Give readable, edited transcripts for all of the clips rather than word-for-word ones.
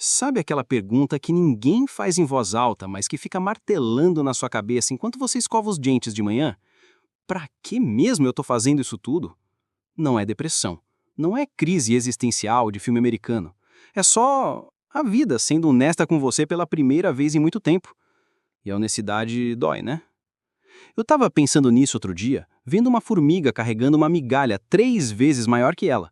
Sabe aquela pergunta que ninguém faz em voz alta, mas que fica martelando na sua cabeça enquanto você escova os dentes de manhã? Pra que mesmo eu tô fazendo isso tudo? Não é depressão. Não é crise existencial de filme americano. É só a vida sendo honesta com você pela primeira vez em muito tempo. E a honestidade dói, né? Eu tava pensando nisso outro dia, vendo uma formiga carregando uma migalha 3 vezes maior que ela.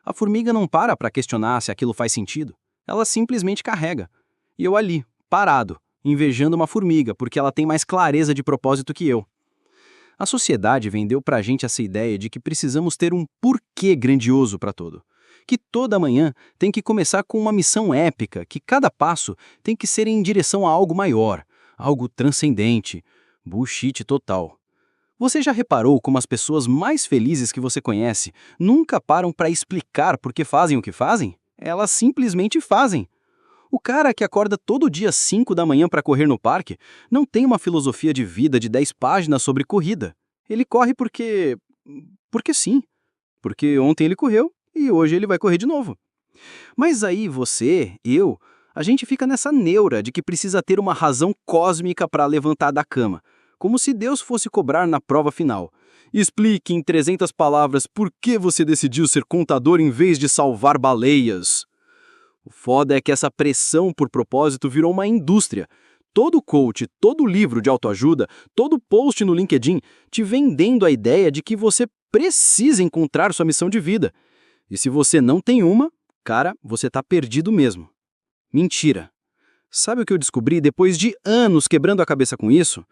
A formiga não para pra questionar se aquilo faz sentido. Ela simplesmente carrega. E eu ali, parado, invejando uma formiga porque ela tem mais clareza de propósito que eu. A sociedade vendeu pra gente essa ideia de que precisamos ter um porquê grandioso pra tudo. Que toda manhã tem que começar com uma missão épica, que cada passo tem que ser em direção a algo maior, algo transcendente. Bullshit total. Você já reparou como as pessoas mais felizes que você conhece nunca param para explicar por que fazem o que fazem? Elas simplesmente fazem. O cara que acorda todo dia às 5 da manhã para correr no parque não tem uma filosofia de vida de 10 páginas sobre corrida. Ele corre porque. Porque sim. Porque ontem ele correu e hoje ele vai correr de novo. Mas aí você, eu, a gente fica nessa neura de que precisa ter uma razão cósmica para levantar da cama, como se Deus fosse cobrar na prova final. Explique em 300 palavras por que você decidiu ser contador em vez de salvar baleias. O foda é que essa pressão por propósito virou uma indústria. Todo coach, todo livro de autoajuda, todo post no LinkedIn te vendendo a ideia de que você precisa encontrar sua missão de vida. E se você não tem uma, cara, você tá perdido mesmo. Mentira. Sabe o que eu descobri depois de anos quebrando a cabeça com isso?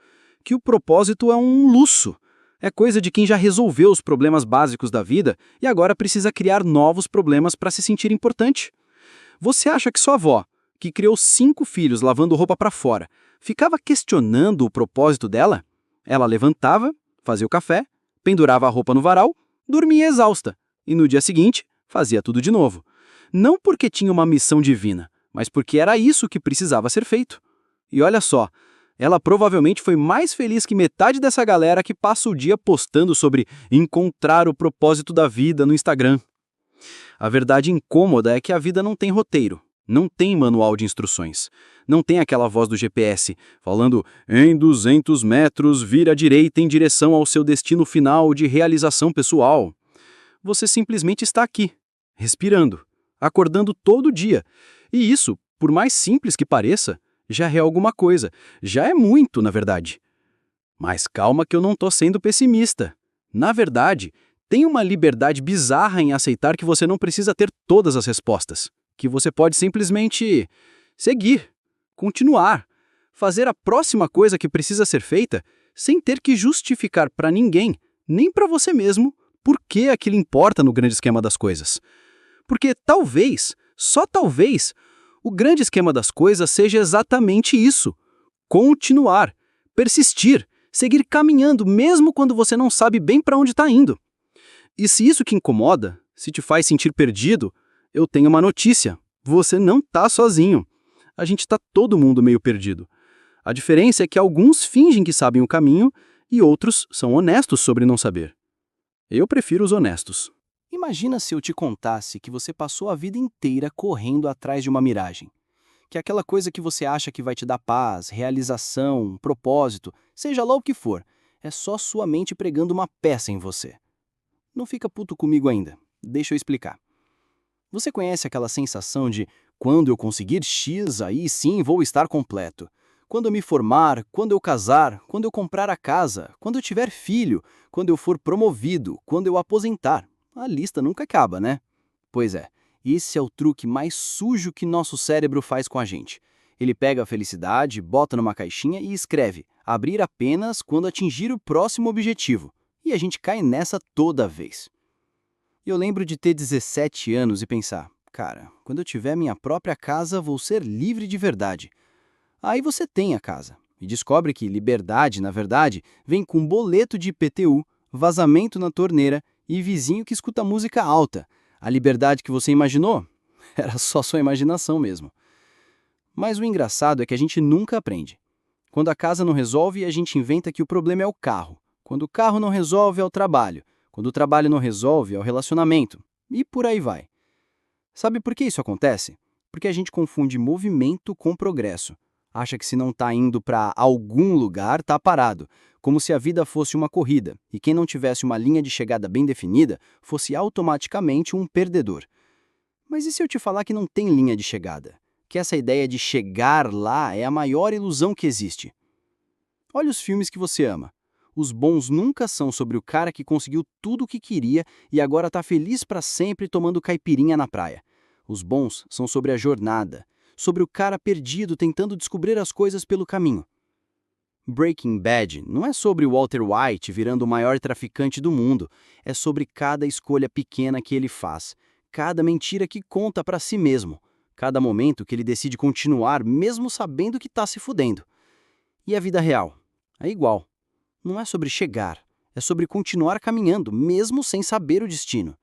Que o propósito é um luxo. É coisa de quem já resolveu os problemas básicos da vida e agora precisa criar novos problemas para se sentir importante. Você acha que sua avó, que criou 5 filhos lavando roupa para fora, ficava questionando o propósito dela? Ela levantava, fazia o café, pendurava a roupa no varal, dormia exausta e no dia seguinte fazia tudo de novo. Não porque tinha uma missão divina, mas porque era isso que precisava ser feito. E olha só, ela provavelmente foi mais feliz que metade dessa galera que passa o dia postando sobre encontrar o propósito da vida no Instagram. A verdade incômoda é que a vida não tem roteiro, não tem manual de instruções, não tem aquela voz do GPS falando em 200 metros vira à direita em direção ao seu destino final de realização pessoal. Você simplesmente está aqui, respirando, acordando todo dia. E isso, por mais simples que pareça, já é alguma coisa, já é muito, na verdade. Mas calma que eu não estou sendo pessimista. Na verdade, tem uma liberdade bizarra em aceitar que você não precisa ter todas as respostas, que você pode simplesmente seguir, continuar, fazer a próxima coisa que precisa ser feita sem ter que justificar para ninguém, nem para você mesmo, por que aquilo importa no grande esquema das coisas. Porque talvez, só talvez, o grande esquema das coisas seja exatamente isso: continuar, persistir, seguir caminhando mesmo quando você não sabe bem para onde está indo. E se isso te incomoda, se te faz sentir perdido, eu tenho uma notícia: você não está sozinho. A gente está todo mundo meio perdido. A diferença é que alguns fingem que sabem o caminho e outros são honestos sobre não saber. Eu prefiro os honestos. Imagina se eu te contasse que você passou a vida inteira correndo atrás de uma miragem. Que aquela coisa que você acha que vai te dar paz, realização, propósito, seja lá o que for, é só sua mente pregando uma peça em você. Não fica puto comigo ainda. Deixa eu explicar. Você conhece aquela sensação de quando eu conseguir X, aí sim vou estar completo. Quando eu me formar, quando eu casar, quando eu comprar a casa, quando eu tiver filho, quando eu for promovido, quando eu aposentar. A lista nunca acaba, né? Pois é, esse é o truque mais sujo que nosso cérebro faz com a gente. Ele pega a felicidade, bota numa caixinha e escreve abrir apenas quando atingir o próximo objetivo. E a gente cai nessa toda vez. Eu lembro de ter 17 anos e pensar, cara, quando eu tiver minha própria casa, vou ser livre de verdade. Aí você tem a casa e descobre que liberdade, na verdade, vem com boleto de IPTU, vazamento na torneira e vizinho que escuta música alta. A liberdade que você imaginou? Era só sua imaginação mesmo. Mas o engraçado é que a gente nunca aprende. Quando a casa não resolve, a gente inventa que o problema é o carro. Quando o carro não resolve, é o trabalho. Quando o trabalho não resolve, é o relacionamento. E por aí vai. Sabe por que isso acontece? Porque a gente confunde movimento com progresso. Acha que se não está indo para algum lugar, está parado, como se a vida fosse uma corrida e quem não tivesse uma linha de chegada bem definida fosse automaticamente um perdedor. Mas e se eu te falar que não tem linha de chegada? Que essa ideia de chegar lá é a maior ilusão que existe. Olha os filmes que você ama. Os bons nunca são sobre o cara que conseguiu tudo o que queria e agora está feliz para sempre tomando caipirinha na praia. Os bons são sobre a jornada, sobre o cara perdido tentando descobrir as coisas pelo caminho. Breaking Bad não é sobre o Walter White virando o maior traficante do mundo, é sobre cada escolha pequena que ele faz, cada mentira que conta para si mesmo, cada momento que ele decide continuar mesmo sabendo que está se fudendo. E a vida real? É igual. Não é sobre chegar, é sobre continuar caminhando, mesmo sem saber o destino.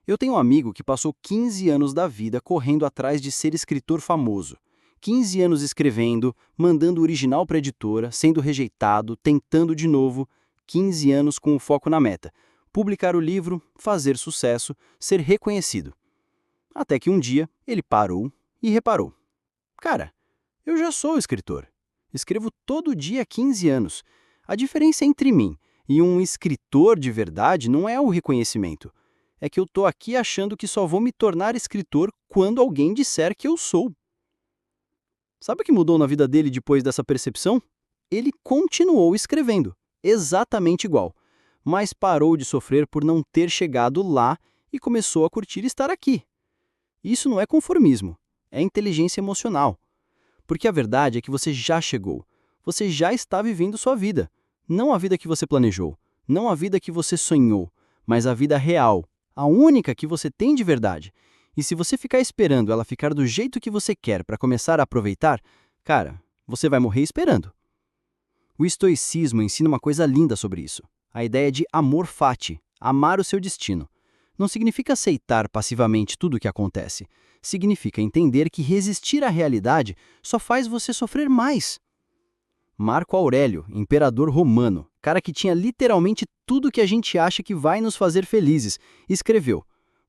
Eu tenho um amigo que passou 15 anos da vida correndo atrás de ser escritor famoso. 15 anos escrevendo, mandando o original para a editora, sendo rejeitado, tentando de novo, 15 anos com o foco na meta. Publicar o livro, fazer sucesso, ser reconhecido. Até que um dia ele parou e reparou. Cara, eu já sou escritor. Escrevo todo dia há 15 anos. A diferença entre mim e um escritor de verdade não é o reconhecimento. É que eu tô aqui achando que só vou me tornar escritor quando alguém disser que eu sou. Sabe o que mudou na vida dele depois dessa percepção? Ele continuou escrevendo, exatamente igual, mas parou de sofrer por não ter chegado lá e começou a curtir estar aqui. Isso não é conformismo, é inteligência emocional. Porque a verdade é que você já chegou. Você já está vivendo sua vida. Não a vida que você planejou, não a vida que você sonhou, mas a vida real, a única que você tem de verdade. E se você ficar esperando ela ficar do jeito que você quer para começar a aproveitar, cara, você vai morrer esperando. O estoicismo ensina uma coisa linda sobre isso. A ideia de amor fati, amar o seu destino. Não significa aceitar passivamente tudo o que acontece. Significa entender que resistir à realidade só faz você sofrer mais. Marco Aurélio, imperador romano, cara que tinha literalmente tudo que a gente acha que vai nos fazer felizes, escreveu: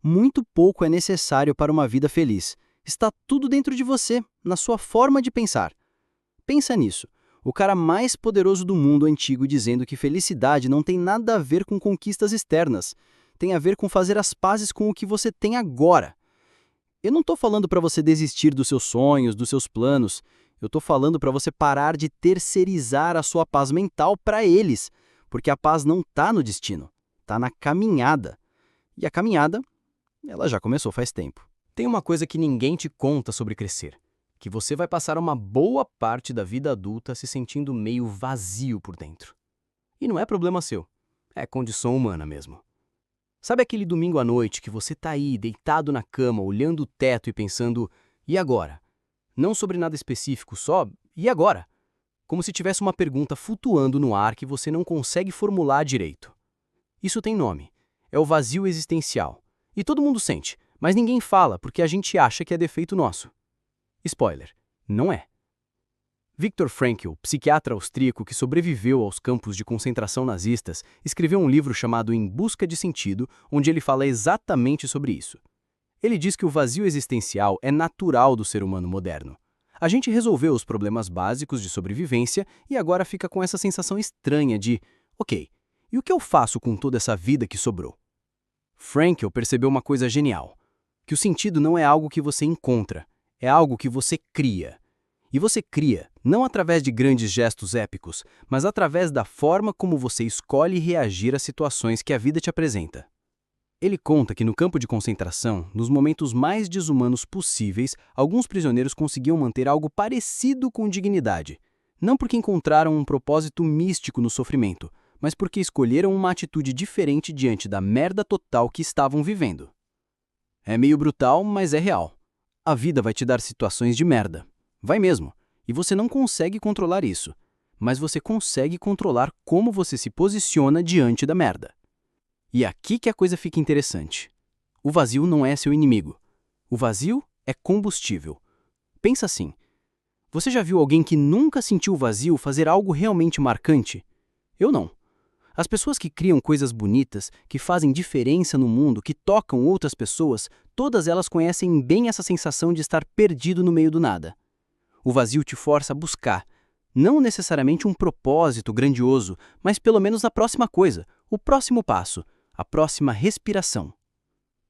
muito pouco é necessário para uma vida feliz. Está tudo dentro de você, na sua forma de pensar. Pensa nisso. O cara mais poderoso do mundo antigo dizendo que felicidade não tem nada a ver com conquistas externas. Tem a ver com fazer as pazes com o que você tem agora. Eu não estou falando para você desistir dos seus sonhos, dos seus planos. Eu estou falando para você parar de terceirizar a sua paz mental para eles, porque a paz não está no destino, está na caminhada. E a caminhada, ela já começou faz tempo. Tem uma coisa que ninguém te conta sobre crescer, que você vai passar uma boa parte da vida adulta se sentindo meio vazio por dentro. E não é problema seu, é condição humana mesmo. Sabe aquele domingo à noite que você tá aí, deitado na cama, olhando o teto e pensando, e agora? Não sobre nada específico, só, e agora? Como se tivesse uma pergunta flutuando no ar que você não consegue formular direito. Isso tem nome, é o vazio existencial. E todo mundo sente, mas ninguém fala porque a gente acha que é defeito nosso. Spoiler, não é. Viktor Frankl, psiquiatra austríaco que sobreviveu aos campos de concentração nazistas, escreveu um livro chamado Em Busca de Sentido, onde ele fala exatamente sobre isso. Ele diz que o vazio existencial é natural do ser humano moderno. A gente resolveu os problemas básicos de sobrevivência e agora fica com essa sensação estranha de, ok, e o que eu faço com toda essa vida que sobrou? Frankl percebeu uma coisa genial, que o sentido não é algo que você encontra, é algo que você cria. E você cria, não através de grandes gestos épicos, mas através da forma como você escolhe reagir às situações que a vida te apresenta. Ele conta que no campo de concentração, nos momentos mais desumanos possíveis, alguns prisioneiros conseguiam manter algo parecido com dignidade. Não porque encontraram um propósito místico no sofrimento, mas porque escolheram uma atitude diferente diante da merda total que estavam vivendo. É meio brutal, mas é real. A vida vai te dar situações de merda. Vai mesmo. E você não consegue controlar isso. Mas você consegue controlar como você se posiciona diante da merda. E aqui que a coisa fica interessante. O vazio não é seu inimigo. O vazio é combustível. Pensa assim. Você já viu alguém que nunca sentiu vazio fazer algo realmente marcante? Eu não. As pessoas que criam coisas bonitas, que fazem diferença no mundo, que tocam outras pessoas, todas elas conhecem bem essa sensação de estar perdido no meio do nada. O vazio te força a buscar, não necessariamente um propósito grandioso, mas pelo menos a próxima coisa, o próximo passo, a próxima respiração.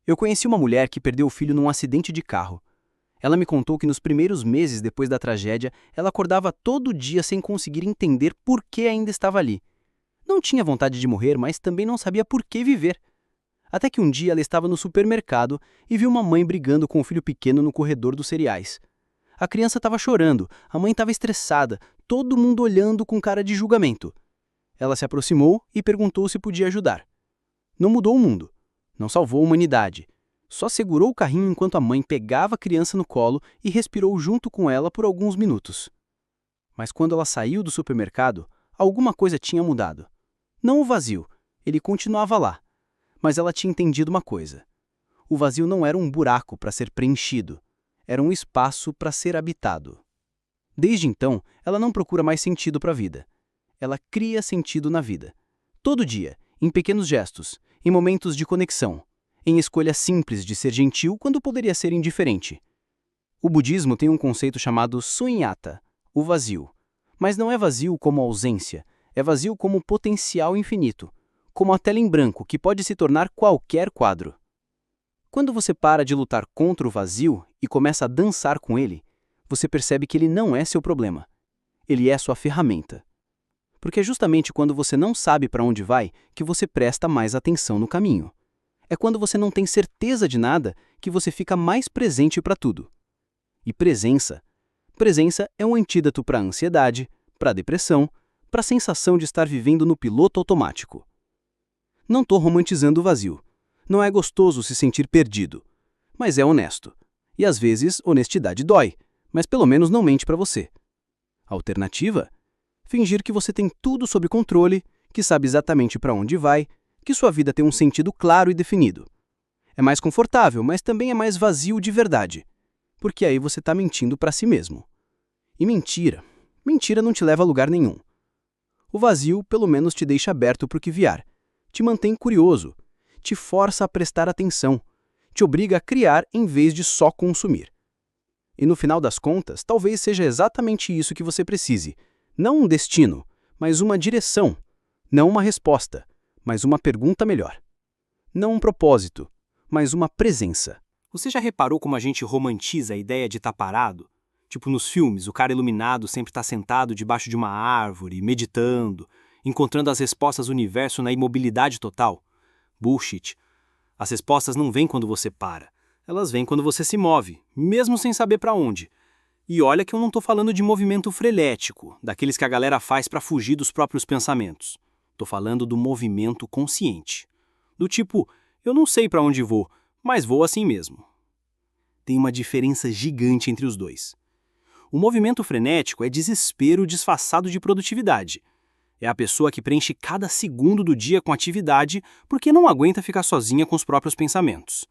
Eu conheci uma mulher que perdeu o filho num acidente de carro. Ela me contou que nos primeiros meses depois da tragédia, ela acordava todo dia sem conseguir entender por que ainda estava ali. Não tinha vontade de morrer, mas também não sabia por que viver. Até que um dia ela estava no supermercado e viu uma mãe brigando com o filho pequeno no corredor dos cereais. A criança estava chorando, a mãe estava estressada, todo mundo olhando com cara de julgamento. Ela se aproximou e perguntou se podia ajudar. Não mudou o mundo, não salvou a humanidade. Só segurou o carrinho enquanto a mãe pegava a criança no colo e respirou junto com ela por alguns minutos. Mas quando ela saiu do supermercado, alguma coisa tinha mudado. Não o vazio, ele continuava lá. Mas ela tinha entendido uma coisa. O vazio não era um buraco para ser preenchido, era um espaço para ser habitado. Desde então, ela não procura mais sentido para a vida. Ela cria sentido na vida. Todo dia, em pequenos gestos, em momentos de conexão, em escolha simples de ser gentil quando poderia ser indiferente. O budismo tem um conceito chamado sunyata, o vazio. Mas não é vazio como ausência, é vazio como potencial infinito, como a tela em branco que pode se tornar qualquer quadro. Quando você para de lutar contra o vazio e começa a dançar com ele, você percebe que ele não é seu problema. Ele é sua ferramenta. Porque é justamente quando você não sabe para onde vai que você presta mais atenção no caminho. É quando você não tem certeza de nada que você fica mais presente para tudo. E presença é um antídoto para a ansiedade, para a depressão, para a sensação de estar vivendo no piloto automático. Não estou romantizando o vazio. Não é gostoso se sentir perdido. Mas é honesto. E às vezes, honestidade dói, mas pelo menos não mente para você. A alternativa? Fingir que você tem tudo sob controle, que sabe exatamente para onde vai, que sua vida tem um sentido claro e definido. É mais confortável, mas também é mais vazio de verdade. Porque aí você está mentindo para si mesmo. E mentira não te leva a lugar nenhum. O vazio, pelo menos, te deixa aberto para o que vier. Te mantém curioso. Te força a prestar atenção. Te obriga a criar em vez de só consumir. E no final das contas, talvez seja exatamente isso que você precise. Não um destino, mas uma direção. Não uma resposta, mas uma pergunta melhor. Não um propósito, mas uma presença. Você já reparou como a gente romantiza a ideia de estar parado? Tipo nos filmes, o cara iluminado sempre está sentado debaixo de uma árvore, meditando, encontrando as respostas do universo na imobilidade total. Bullshit. As respostas não vêm quando você para. Elas vêm quando você se move, mesmo sem saber para onde. E olha que eu não estou falando de movimento frenético, daqueles que a galera faz para fugir dos próprios pensamentos. Estou falando do movimento consciente. Do tipo, eu não sei para onde vou, mas vou assim mesmo. Tem uma diferença gigante entre os dois. O movimento frenético é desespero disfarçado de produtividade. É a pessoa que preenche cada segundo do dia com atividade porque não aguenta ficar sozinha com os próprios pensamentos.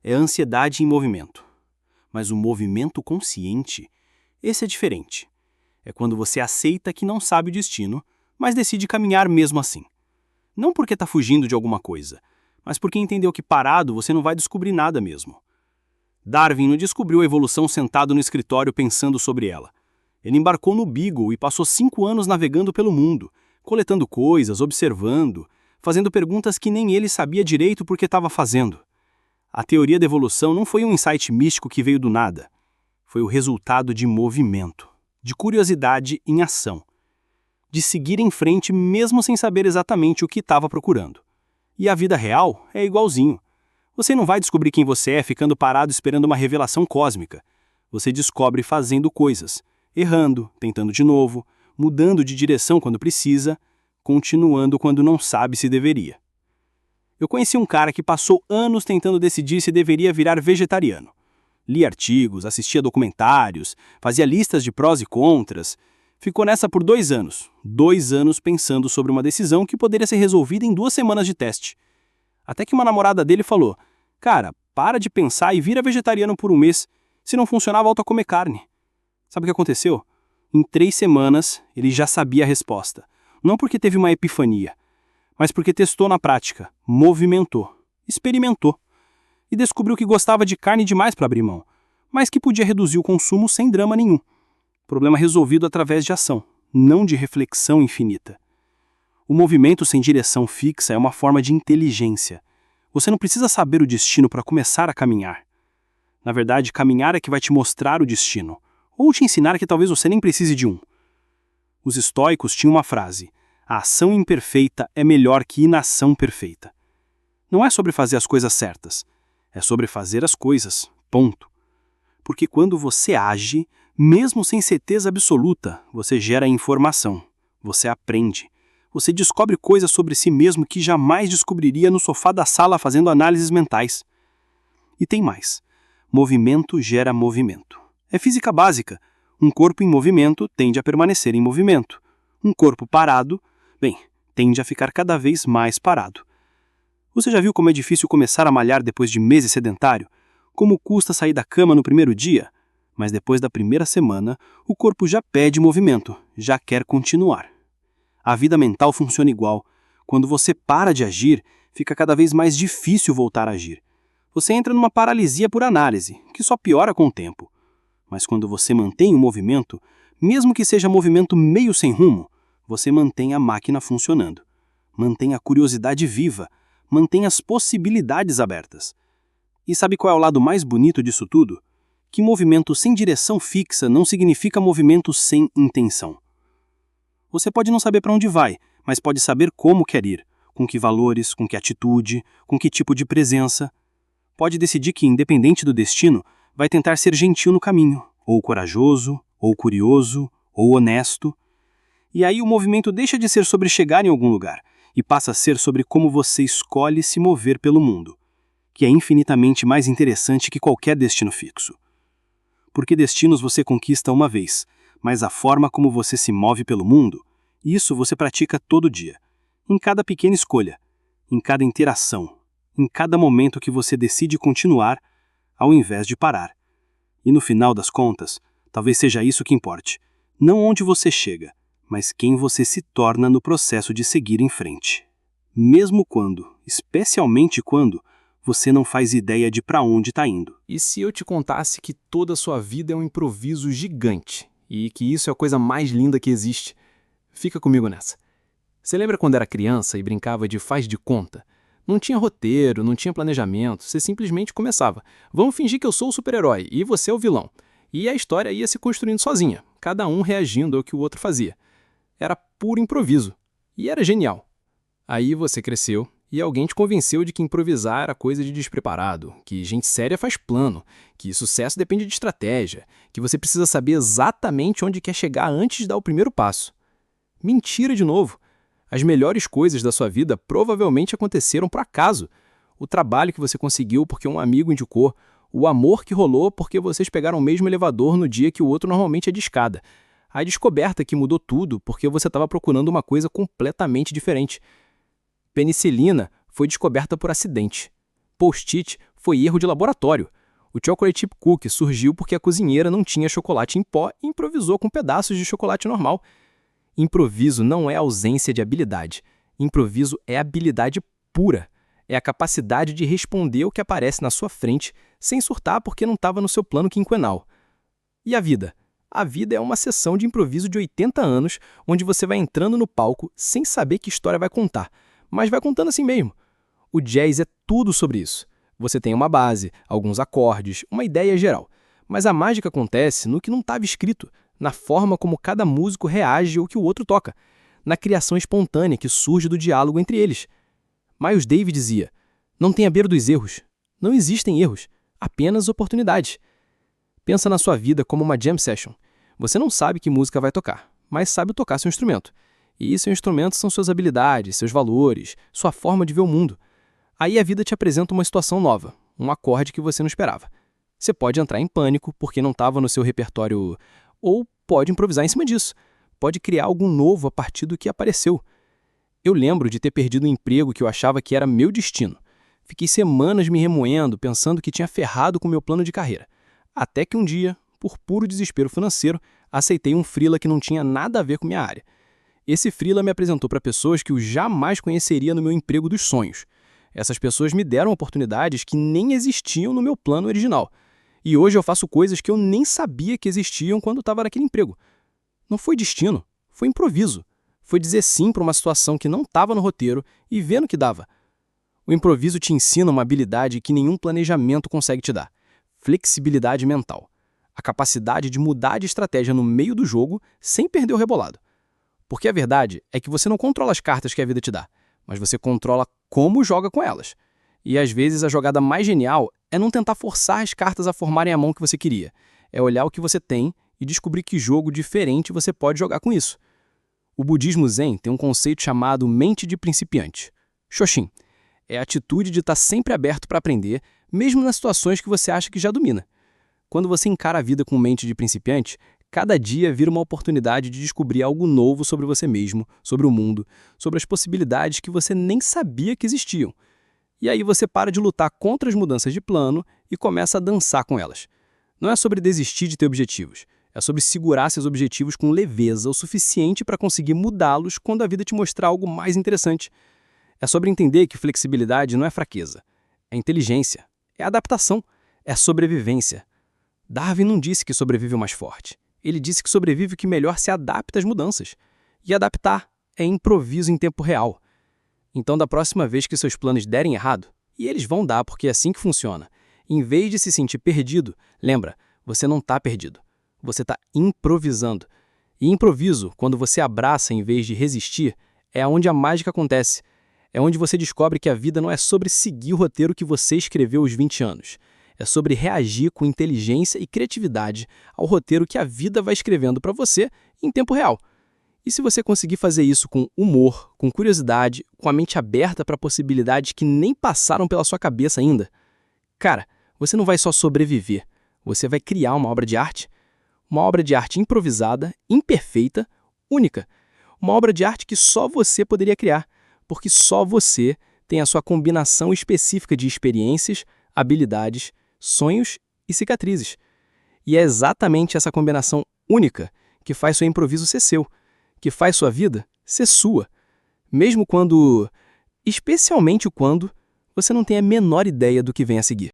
É a ansiedade em movimento. Mas o movimento consciente, esse é diferente. É quando você aceita que não sabe o destino, mas decide caminhar mesmo assim. Não porque está fugindo de alguma coisa, mas porque entendeu que parado você não vai descobrir nada mesmo. Darwin não descobriu a evolução sentado no escritório pensando sobre ela. Ele embarcou no Beagle e passou 5 anos navegando pelo mundo, coletando coisas, observando, fazendo perguntas que nem ele sabia direito porque estava fazendo. A teoria da evolução não foi um insight místico que veio do nada. Foi o resultado de movimento, de curiosidade em ação, de seguir em frente mesmo sem saber exatamente o que estava procurando. E a vida real é igualzinho. Você não vai descobrir quem você é ficando parado esperando uma revelação cósmica. Você descobre fazendo coisas, errando, tentando de novo, mudando de direção quando precisa, continuando quando não sabe se deveria. Eu conheci um cara que passou anos tentando decidir se deveria virar vegetariano. Lia artigos, assistia documentários, fazia listas de prós e contras. Ficou nessa por 2 anos. 2 anos pensando sobre uma decisão que poderia ser resolvida em 2 semanas de teste. Até que uma namorada dele falou: "Cara, para de pensar e vira vegetariano por 1 mês. Se não funcionar, volta a comer carne." Sabe o que aconteceu? Em 3 semanas, ele já sabia a resposta. Não porque teve uma epifania, mas porque testou na prática, movimentou, experimentou e descobriu que gostava de carne demais para abrir mão, mas que podia reduzir o consumo sem drama nenhum. Problema resolvido através de ação, não de reflexão infinita. O movimento sem direção fixa é uma forma de inteligência. Você não precisa saber o destino para começar a caminhar. Na verdade, caminhar é que vai te mostrar o destino, ou te ensinar que talvez você nem precise de um. Os estoicos tinham uma frase: a ação imperfeita é melhor que inação perfeita. Não é sobre fazer as coisas certas, é sobre fazer as coisas, ponto. Porque quando você age, mesmo sem certeza absoluta, você gera informação, você aprende. Você descobre coisas sobre si mesmo que jamais descobriria no sofá da sala fazendo análises mentais. E tem mais. Movimento gera movimento. É física básica. Um corpo em movimento tende a permanecer em movimento. Um corpo parado, tende a ficar cada vez mais parado. Você já viu como é difícil começar a malhar depois de meses sedentário? Como custa sair da cama no primeiro dia? Mas depois da primeira semana, o corpo já pede movimento, já quer continuar. A vida mental funciona igual. Quando você para de agir, fica cada vez mais difícil voltar a agir. Você entra numa paralisia por análise, que só piora com o tempo. Mas quando você mantém o movimento, mesmo que seja movimento meio sem rumo, você mantém a máquina funcionando. Mantém a curiosidade viva, mantém as possibilidades abertas. E sabe qual é o lado mais bonito disso tudo? Que movimento sem direção fixa não significa movimento sem intenção. Você pode não saber para onde vai, mas pode saber como quer ir, com que valores, com que atitude, com que tipo de presença. Pode decidir que, independente do destino, vai tentar ser gentil no caminho, ou corajoso, ou curioso, ou honesto. E aí o movimento deixa de ser sobre chegar em algum lugar e passa a ser sobre como você escolhe se mover pelo mundo, que é infinitamente mais interessante que qualquer destino fixo. Porque destinos você conquista uma vez, mas a forma como você se move pelo mundo, isso você pratica todo dia, em cada pequena escolha, em cada interação, em cada momento que você decide continuar, ao invés de parar. E no final das contas, talvez seja isso que importe, não onde você chega, mas quem você se torna no processo de seguir em frente. Mesmo quando, especialmente quando, você não faz ideia de para onde está indo. E se eu te contasse que toda a sua vida é um improviso gigante e que isso é a coisa mais linda que existe? Fica comigo nessa. Você lembra quando era criança e brincava de faz de conta? Não tinha roteiro, não tinha planejamento, você simplesmente começava. Vamos fingir que eu sou o super-herói e você é o vilão. E a história ia se construindo sozinha, cada um reagindo ao que o outro fazia. Era puro improviso. E era genial. Aí você cresceu e alguém te convenceu de que improvisar era coisa de despreparado, que gente séria faz plano, que sucesso depende de estratégia, que você precisa saber exatamente onde quer chegar antes de dar o primeiro passo. Mentira de novo. As melhores coisas da sua vida provavelmente aconteceram por acaso. O trabalho que você conseguiu porque um amigo indicou, o amor que rolou porque vocês pegaram o mesmo elevador no dia que o outro normalmente é de escada. A descoberta que mudou tudo porque você estava procurando uma coisa completamente diferente. Penicilina foi descoberta por acidente. Post-it foi erro de laboratório. O chocolate chip cookie surgiu porque a cozinheira não tinha chocolate em pó e improvisou com pedaços de chocolate normal. Improviso não é ausência de habilidade. Improviso é habilidade pura. É a capacidade de responder o que aparece na sua frente sem surtar porque não estava no seu plano quinquenal. E a vida? A vida é uma sessão de improviso de 80 anos onde você vai entrando no palco sem saber que história vai contar, mas vai contando assim mesmo. O jazz é tudo sobre isso. Você tem uma base, alguns acordes, uma ideia geral. Mas a mágica acontece no que não estava escrito, na forma como cada músico reage ao que o outro toca, na criação espontânea que surge do diálogo entre eles. Miles Davis dizia, não tenha medo dos erros. Não existem erros, apenas oportunidades. Pensa na sua vida como uma jam session. Você não sabe que música vai tocar, mas sabe tocar seu instrumento. E seu instrumento são suas habilidades, seus valores, sua forma de ver o mundo. Aí a vida te apresenta uma situação nova, um acorde que você não esperava. Você pode entrar em pânico porque não estava no seu repertório, ou pode improvisar em cima disso. Pode criar algo novo a partir do que apareceu. Eu lembro de ter perdido um emprego que eu achava que era meu destino. Fiquei semanas me remoendo, pensando que tinha ferrado com o meu plano de carreira. Até que um dia, por puro desespero financeiro, aceitei um freela que não tinha nada a ver com minha área. Esse freela me apresentou para pessoas que eu jamais conheceria no meu emprego dos sonhos. Essas pessoas me deram oportunidades que nem existiam no meu plano original. E hoje eu faço coisas que eu nem sabia que existiam quando estava naquele emprego. Não foi destino, foi improviso. Foi dizer sim para uma situação que não estava no roteiro e ver no que dava. O improviso te ensina uma habilidade que nenhum planejamento consegue te dar: flexibilidade mental. A capacidade de mudar de estratégia no meio do jogo sem perder o rebolado. Porque a verdade é que você não controla as cartas que a vida te dá, mas você controla como joga com elas. E às vezes a jogada mais genial é não tentar forçar as cartas a formarem a mão que você queria. É olhar o que você tem e descobrir que jogo diferente você pode jogar com isso. O budismo Zen tem um conceito chamado mente de principiante. Shoshin é a atitude de estar sempre aberto para aprender, mesmo nas situações que você acha que já domina. Quando você encara a vida com mente de principiante, cada dia vira uma oportunidade de descobrir algo novo sobre você mesmo, sobre o mundo, sobre as possibilidades que você nem sabia que existiam. E aí você para de lutar contra as mudanças de plano e começa a dançar com elas. Não é sobre desistir de ter objetivos, é sobre segurar seus objetivos com leveza o suficiente para conseguir mudá-los quando a vida te mostrar algo mais interessante. É sobre entender que flexibilidade não é fraqueza, é inteligência, é adaptação, é sobrevivência. Darwin não disse que sobrevive o mais forte. Ele disse que sobrevive o que melhor se adapta às mudanças. E adaptar é improviso em tempo real. Então, da próxima vez que seus planos derem errado, e eles vão dar porque é assim que funciona, em vez de se sentir perdido, lembra, você não está perdido. Você está improvisando. E improviso, quando você abraça em vez de resistir, é onde a mágica acontece. É onde você descobre que a vida não é sobre seguir o roteiro que você escreveu aos 20 anos. É sobre reagir com inteligência e criatividade ao roteiro que a vida vai escrevendo para você em tempo real. E se você conseguir fazer isso com humor, com curiosidade, com a mente aberta para possibilidades que nem passaram pela sua cabeça ainda, cara, você não vai só sobreviver, você vai criar uma obra de arte. Uma obra de arte improvisada, imperfeita, única. Uma obra de arte que só você poderia criar, porque só você tem a sua combinação específica de experiências, habilidades, sonhos e cicatrizes. E é exatamente essa combinação única que faz seu improviso ser seu, que faz sua vida ser sua. Mesmo quando, especialmente quando, você não tem a menor ideia do que vem a seguir.